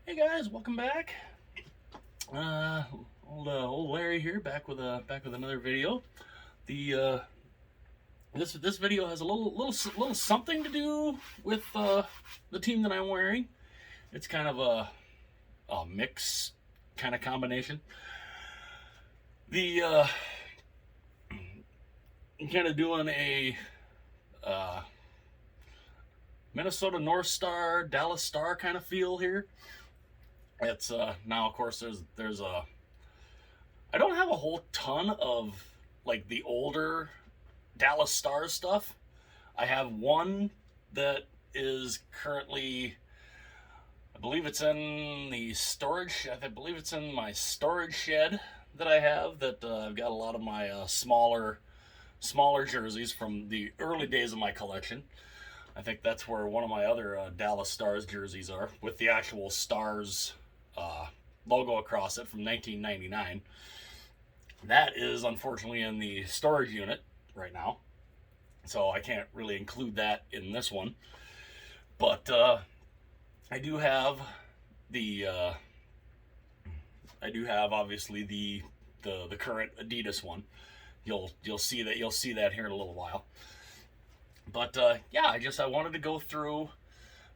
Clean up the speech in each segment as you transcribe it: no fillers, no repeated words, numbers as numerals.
Hey guys, welcome back. Old Larry here, back with another video. The this video has a little something to do with the team that I'm wearing. It's kind of a mix kind of combination. The I'm kind of doing a uh, Minnesota North Star, Dallas Star kind of feel here. It's now, of course, there's a I don't have a whole ton of like the older Dallas Stars stuff. I have one that is currently, I believe it's in the storage. I believe it's in my storage shed that I have. That I've got a lot of my smaller jerseys from the early days of my collection. I think that's where one of my other Dallas Stars jerseys are, with the actual Stars uh, logo across it from 1999. That is unfortunately in the storage unit right now, so I can't really include that in this one. But I do have the I do have obviously the current Adidas one. You'll see that here in a little while. But yeah, I wanted to go through.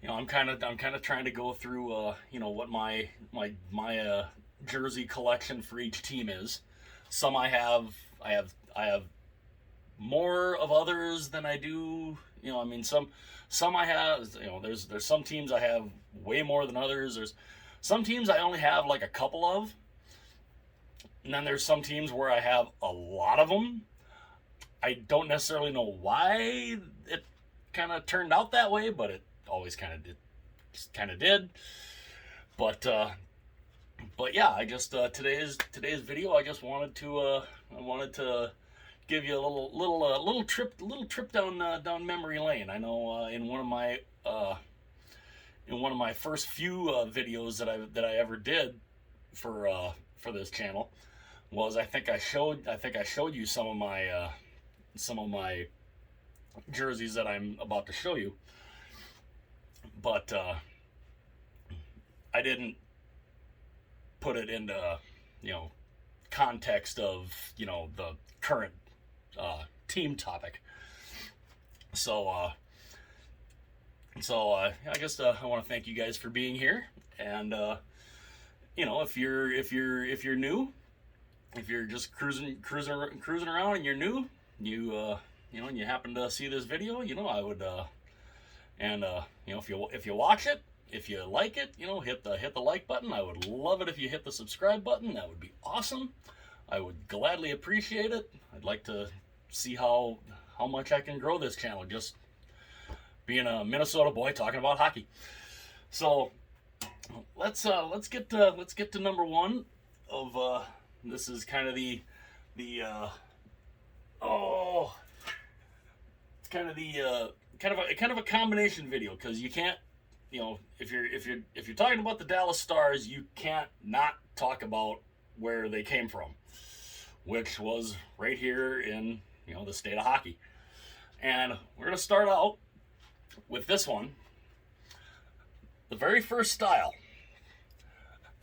I'm kind of trying to go through what my jersey collection for each team is. Some I have more of others than I do. I mean, some I have. There's some teams I have way more than others. There's some teams I only have like a couple of, and then there's some teams where I have a lot of them. I don't necessarily know why it kind of turned out that way, but it always kind of did. But yeah, I just today's video. I just wanted to give you a little trip down memory lane. I know in one of my first few videos that I ever did for this channel was I think I showed you some of my jerseys that I'm about to show you, but I didn't put it into context of the current team topic. So I guess I want to thank you guys for being here, and if you're new, if you're just cruising around and you're new, and you happen to see this video, I would if you watch it, if you like it, hit the like button. I would love it if you hit the subscribe button. That would be awesome. I would gladly appreciate it. I'd like to see how much I can grow this channel, just being a Minnesota boy talking about hockey. So let's get to number one of this is kind of the oh it's kind of a combination video, because you can't, if you're talking about the Dallas Stars, you can't not talk about where they came from, which was right here in the state of hockey. And we're gonna start out with this one, the very first style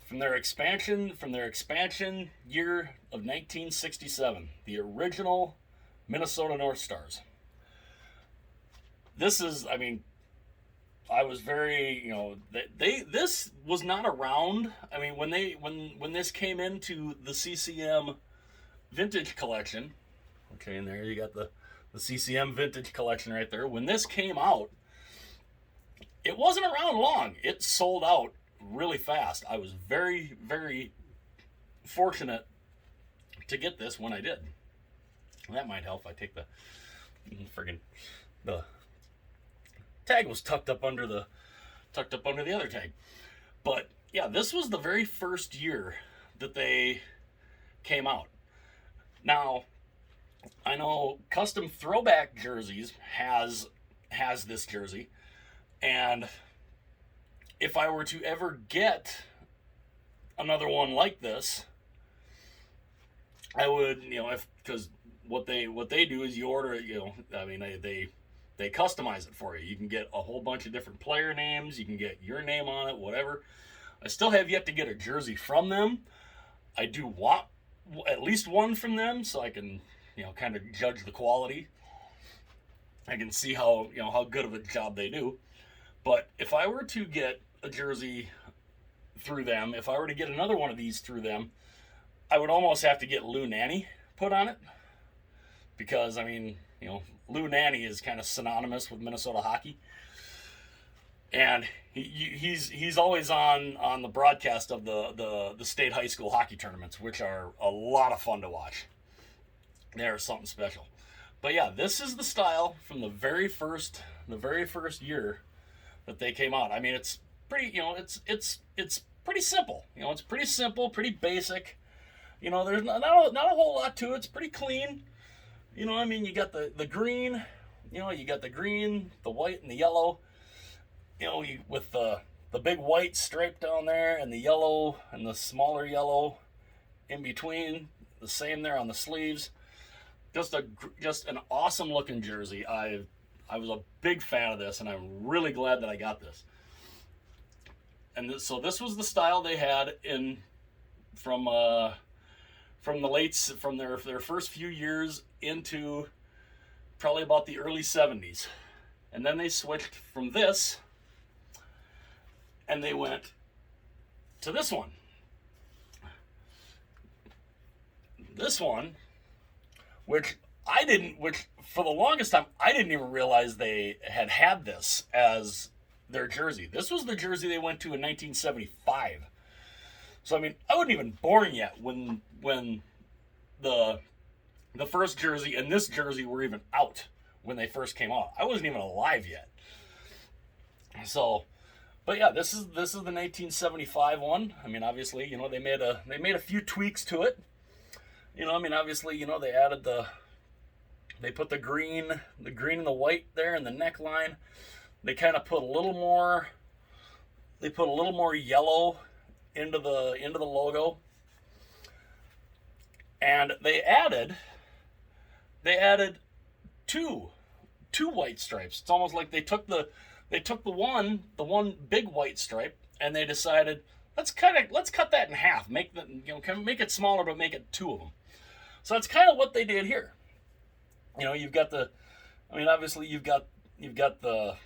from their expansion year of 1967, the original Minnesota North Stars. This is, I mean, I was very, this was not around. I mean, when this came into the CCM vintage collection, okay, and there you got the CCM vintage collection right there. When this came out, it wasn't around long. It sold out really fast. I was very, very fortunate to get this when I did. That might help. I take the tag was tucked up under the other tag. But yeah, this was the very first year that they came out. Now, I know Custom Throwback Jerseys has this jersey, and if I were to ever get another one like this, I would, because what they do is you order it, I mean, they customize it for you. You can get a whole bunch of different player names. You can get your name on it, whatever. I still have yet to get a jersey from them. I do want at least one from them so I can, kind of judge the quality. I can see how good of a job they do. But if I were to get a jersey through them, if I were to get another one of these through them, I would almost have to get Lou Nanne put on it. Because, Lou Nanne is kind of synonymous with Minnesota hockey. And he's always on the broadcast of the state high school hockey tournaments, which are a lot of fun to watch. They're something special. But yeah, this is the style from the very first year that they came out. I mean, it's pretty, it's pretty simple. It's pretty simple, pretty basic. There's not a whole lot to it. It's pretty clean. You got the green. You got the green, the white, and the yellow. With the big white stripe down there, and the yellow, and the smaller yellow in between. The same there on the sleeves. Just an awesome looking jersey. I was a big fan of this, and I'm really glad that I got this. And so this was the style they had from their first few years into probably about the early 70s. And then they switched from this and they went to this one. This one, which for the longest time, I didn't even realize they had this as their jersey. This was the jersey they went to in 1975. So, I wasn't even born yet when the first jersey and this jersey were even out when they first came out. I wasn't even alive yet. So, but yeah, this is the 1975 one. Obviously, they made a few tweaks to it. Obviously, they put the green and the white there in the neckline. They kind of put a little more yellow into the logo. And they added two white stripes. It's almost like they took the one big white stripe and they decided let's cut that in half, make it smaller but make it two of them. So that's kind of what they did here. You've got obviously you've got the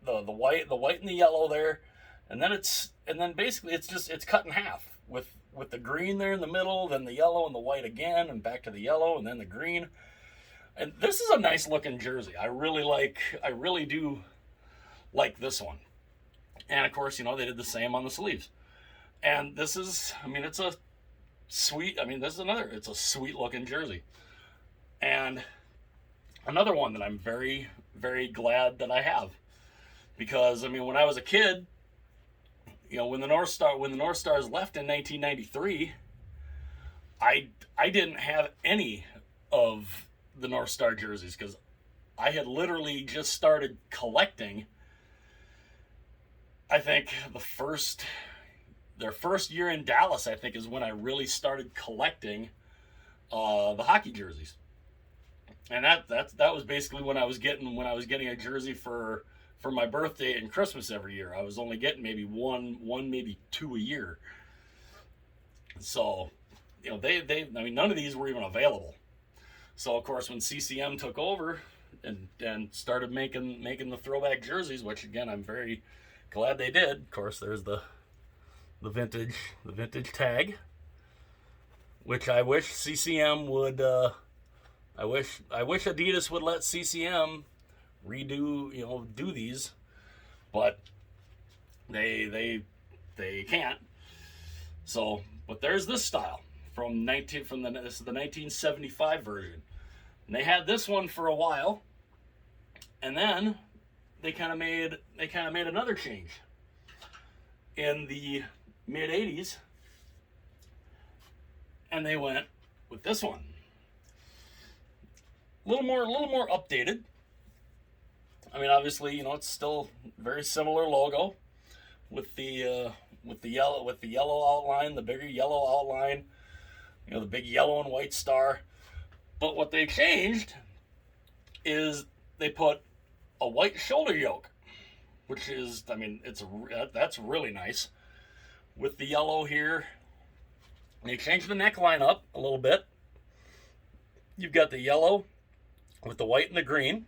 white and the yellow there, and then basically it's cut in half with the green there in the middle, then the yellow and the white again, and back to the yellow and then the green. And this is a nice looking jersey. I really do like this one. And of course, they did the same on the sleeves. And this is, it's a sweet, it's a sweet looking jersey. And another one that I'm very, very glad that I have. Because, when I was a kid, when the North Stars left in 1993, I didn't have any of the North Star jerseys because I had literally just started collecting. I think their first year in Dallas, I think, is when I really started collecting the hockey jerseys. And that was basically when I was getting a jersey for my birthday and Christmas every year. I was only getting maybe one, maybe two a year. So, none of these were even available. So, of course, when CCM took over and started making the throwback jerseys, which again I'm very glad they did. Of course, there's the vintage tag, which I wish CCM would. I wish Adidas would let CCM do these, but they can't. So, but there's this style this is the 1975 version. And they had this one for a while, and then they kind of made another change in the mid 80s, and they went with this one. A little more updated. Obviously, it's still very similar logo with the yellow outline, the bigger yellow outline, the big yellow and white star. But what they changed is they put a white shoulder yoke which is, I mean, that's really nice. With the yellow here, they changed the neckline up a little bit. You've got the yellow with the white and the green.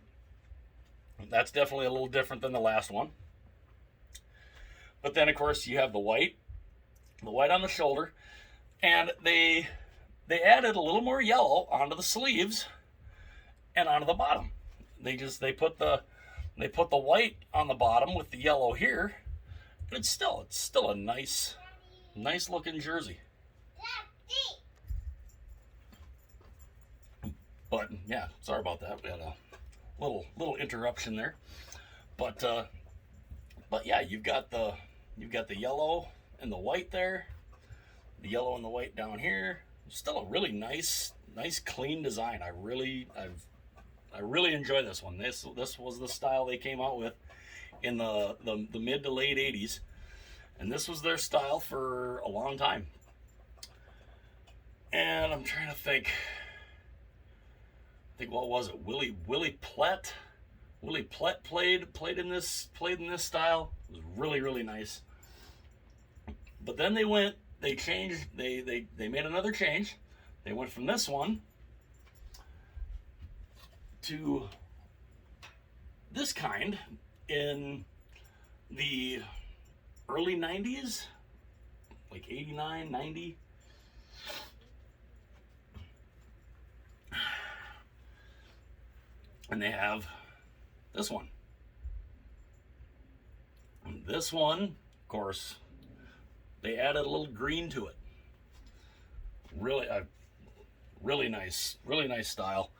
That's definitely a little different than the last one. But then, of course, you have the white on the shoulder, and they added a little more yellow onto the sleeves and onto the bottom. They put the white on the bottom with the yellow here, and it's still a nice looking jersey. But yeah, sorry about that. We had a little interruption there. But yeah, you've got the yellow and the white there, the yellow and the white down here. Still a really nice clean design. I really enjoy this one. This was the style they came out with in the mid to late 80s, and this was their style for a long time. And I'm trying to think what was it? Willie Plett played in this style. It was really nice. But then they changed, they made another change. They went from this one to this kind in the early 90s, like 89, 90. And they have this one. And this one, of course, they added a little green to it. Really nice style.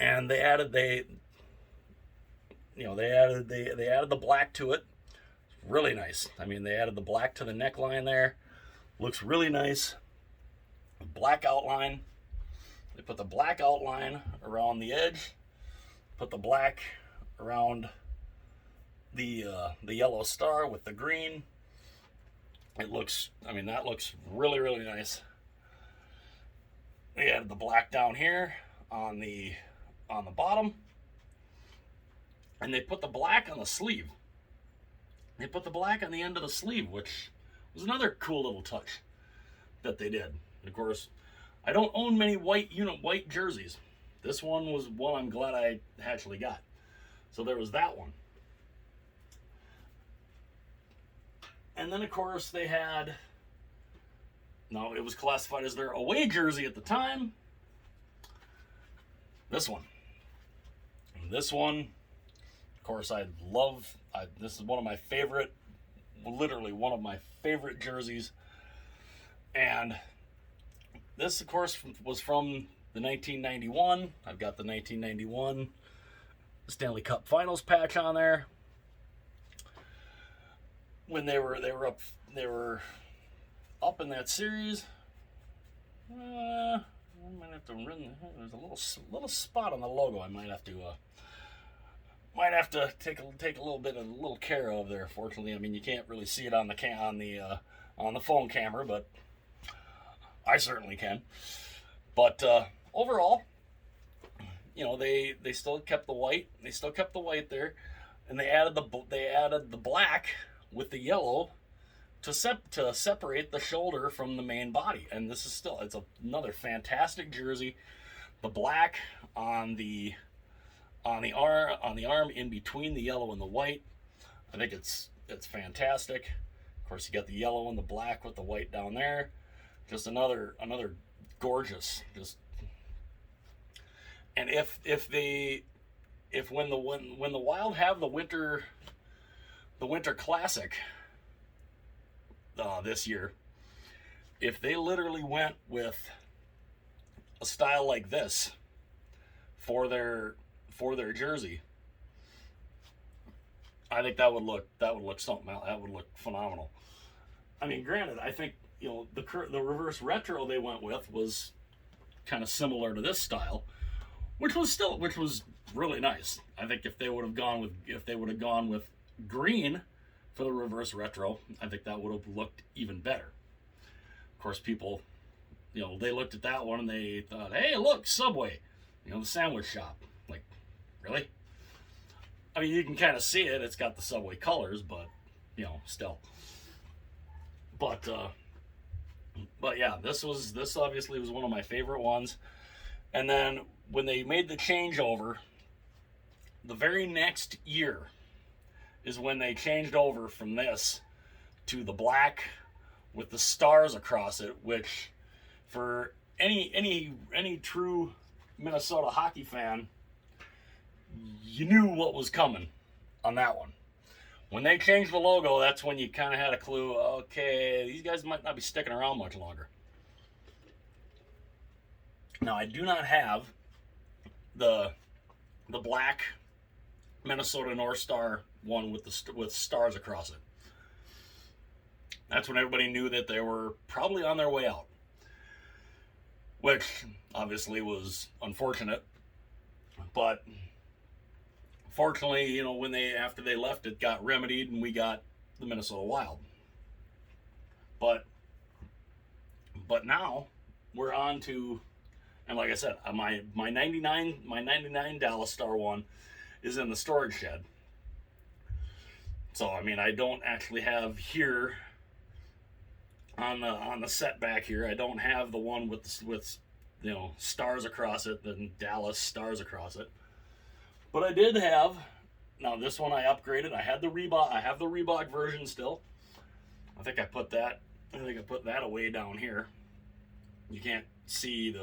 And they added the black to it. Really nice. I mean, they added the black to the neckline there. Looks really nice. Black outline. They put the black outline around the edge. Put the black around the yellow star with the green. That looks really nice. They added the black down here on the bottom, and they put the black on the sleeve. They put the black on the end of the sleeve, which was another cool little touch that they did. And of course, I don't own many white jerseys. This one was one I'm glad I actually got. So there was that one. And then, of course, they had... No, it was classified as their away jersey at the time. This one. This one, of course, this is one of my favorite, literally one of my favorite jerseys. And this, of course, was from the 1991. I've got the 1991 Stanley Cup Finals patch on there. When they were up in that series. I might have to run. There's a little spot on the logo. I might have to take a little care of there. Fortunately, I mean, you can't really see it on the phone camera, but I certainly can. But overall, they still kept the white. They still kept the white there, and they added the black with the yellow to separate the shoulder from the main body. And this is another fantastic jersey. The black on the arm in between the yellow and the white. I think it's fantastic. Of course, you got the yellow and the black with the white down there. Just another gorgeous. And when the Wild have the winter classic this year, if they literally went with a style like this for their jersey, I think that would look something else. That would look phenomenal. I mean, granted, I think the reverse retro they went with was kind of similar to this style, which was really nice. I think if they would have gone with green for the reverse retro, I think that would have looked even better. Of course, people, they looked at that one and they thought, hey, look, Subway, the sandwich shop. Like, really? I mean, you can kind of see it. It's got the Subway colors, but still. But yeah, this obviously was one of my favorite ones. And then when they made the changeover, the very next year is when they changed over from this to the black with the stars across it, which for any true Minnesota hockey fan, you knew what was coming on that one. When they changed the logo, that's when you kind of had a clue, okay, these guys might not be sticking around much longer. Now, I do not have the black Minnesota North Star one with stars across it. That's when everybody knew that they were probably on their way out, which obviously was unfortunate. But fortunately, when after they left, it got remedied and we got the Minnesota Wild. But now we're on to, and like I said, my 99 Dallas Star one is in the storage shed. So I mean, I don't actually have here on the set back here. I don't have the one with stars across it, the Dallas stars across it. But I did have, now this one I upgraded. I have the Reebok version still. I think I put that away down here. You can't see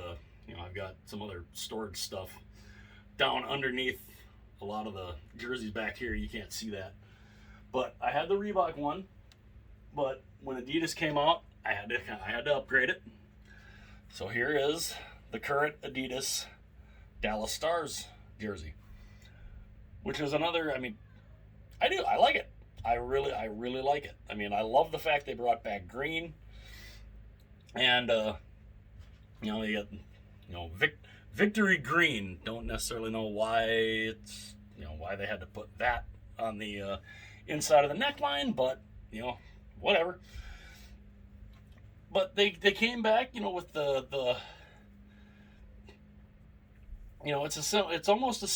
I've got some other storage stuff down underneath a lot of the jerseys back here. You can't see that. But I had the Reebok one, but when Adidas came out, I had to upgrade it. So here is the current Adidas Dallas Stars jersey, which is another, I mean, I like it. I really like it. I mean, I love the fact they brought back green, and they got Victory Green. Don't necessarily know why it's why they had to put that on the inside of the neckline, but whatever. But they came back with the it's almost a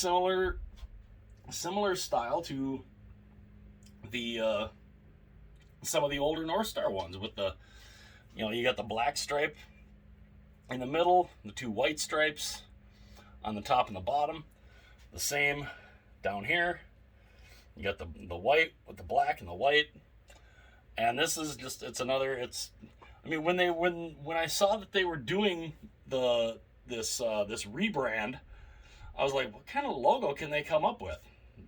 similar style to the some of the older North Star ones with the you got the black stripe in the middle, the two white stripes on the top and the bottom, the same down here. You got the white with the black and the white, and this is just I mean, when I saw that they were doing this rebrand, I was like, what kind of logo can they come up with?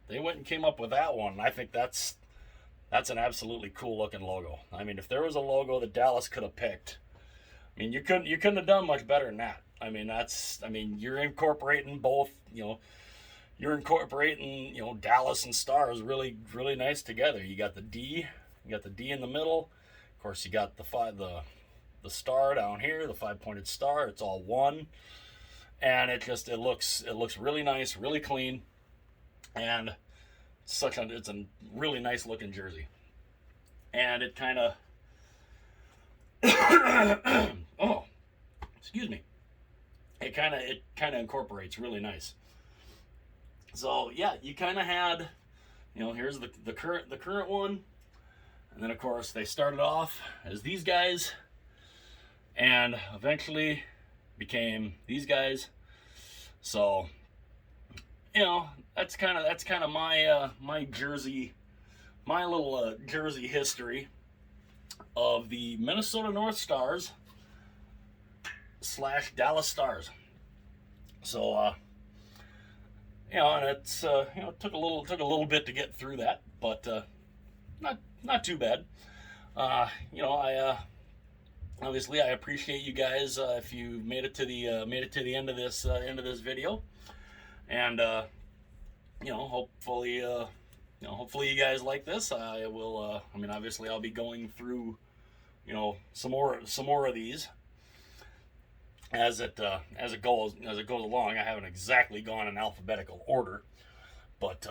They went and came up with that one. And I think that's an absolutely cool looking logo. I mean, if there was a logo that Dallas could have picked, I mean, you couldn't have done much better than that. I mean, you're incorporating both, Dallas and Stars really, really nice together. You got the D in the middle. Of course, you got the star down here, the 5-pointed star. It's all one, and it looks really nice, really clean, and it's a really nice looking jersey. And it kind of oh, excuse me. It kind of incorporates really nice. So yeah, you kind of had, here's the current one. And then, of course, they started off as these guys and eventually became these guys. So, that's kind of my jersey, my little jersey history of the Minnesota North Stars / Dallas Stars. So, and it's it took a little bit to get through that, but not too bad. I obviously I appreciate you guys if you made it to the end of this video, and hopefully you guys like this. I will. Obviously I'll be going through some more of these as it goes along. I haven't exactly gone in alphabetical order, but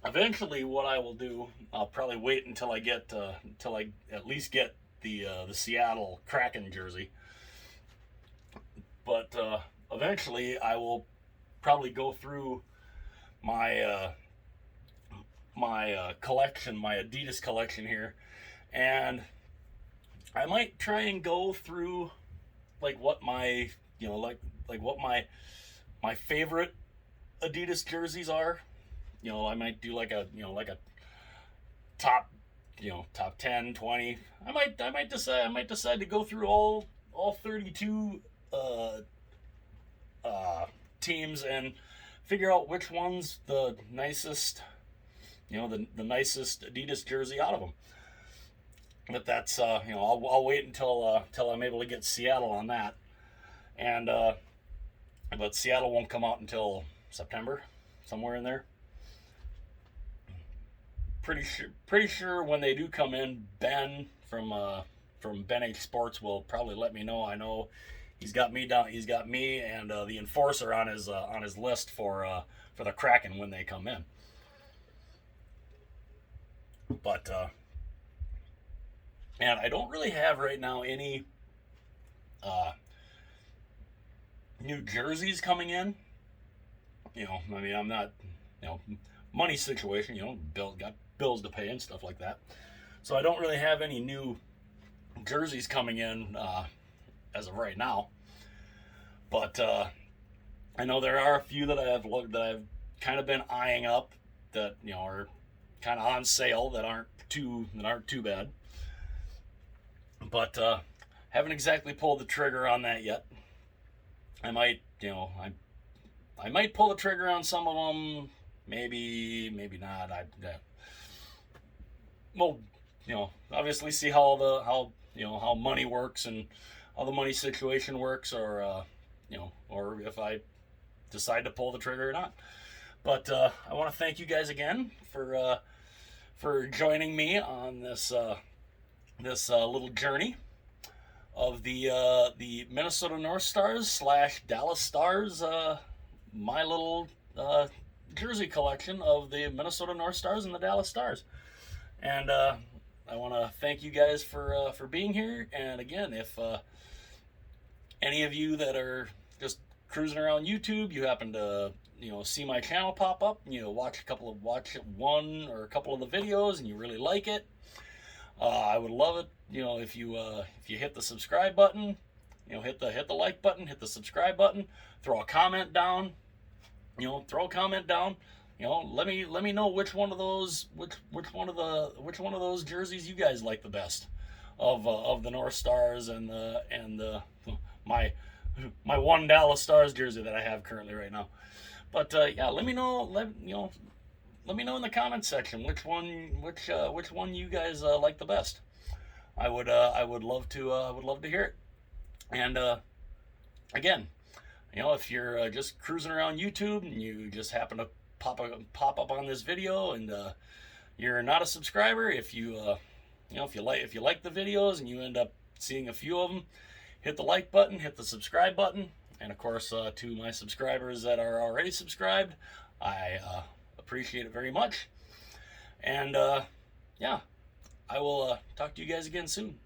eventually, what I will do, I'll probably wait until I at least get the Seattle Kraken jersey. But eventually, I will probably go through my my collection, my Adidas collection here, and I might try and go through like what my like what my favorite Adidas jerseys are. I might do like a top top 10, 20. I might decide to go through all 32 teams and figure out which one's the nicest, the nicest Adidas jersey out of them. But that's I'll wait until I'm able to get Seattle on that, and but Seattle won't come out until September, somewhere in there. Pretty sure when they do come in, Ben from Ben H Sports will probably let me know. I know he's got me down. He's got me and the Enforcer on his list for the Kraken when they come in. But and I don't really have right now any new jerseys coming in. I mean, I'm not, money situation. Got bills to pay and stuff like that. So I don't really have any new jerseys coming in as of right now. But I know there are a few that I've kind of been eyeing up that are kind of on sale that aren't too bad. But haven't exactly pulled the trigger on that yet. I might I might pull the trigger on some of them. Maybe not. Well, obviously see how money works and how the money situation works, or or if I decide to pull the trigger or not. But I want to thank you guys again for joining me on this little journey of the Minnesota North Stars / Dallas Stars, my little jersey collection of the Minnesota North Stars and the Dallas Stars. And I want to thank you guys for being here. And again, if any of you that are just cruising around YouTube, you happen to see my channel pop up, watch one or a couple of the videos, and you really like it, I would love it, if you hit the subscribe button, hit the like button, hit the subscribe button, throw a comment down, let me know which one of those jerseys you guys like the best of the North Stars and my one Dallas Stars jersey that I have currently right now. But let me know. Let me know in the comment section which one you guys like the best. I would love to hear it. And again, if you're just cruising around YouTube and you just happen to pop up on this video and you're not a subscriber, if you like the videos and you end up seeing a few of them, hit the like button, hit the subscribe button. And of course, to my subscribers that are already subscribed, I appreciate it very much. And I will talk to you guys again soon.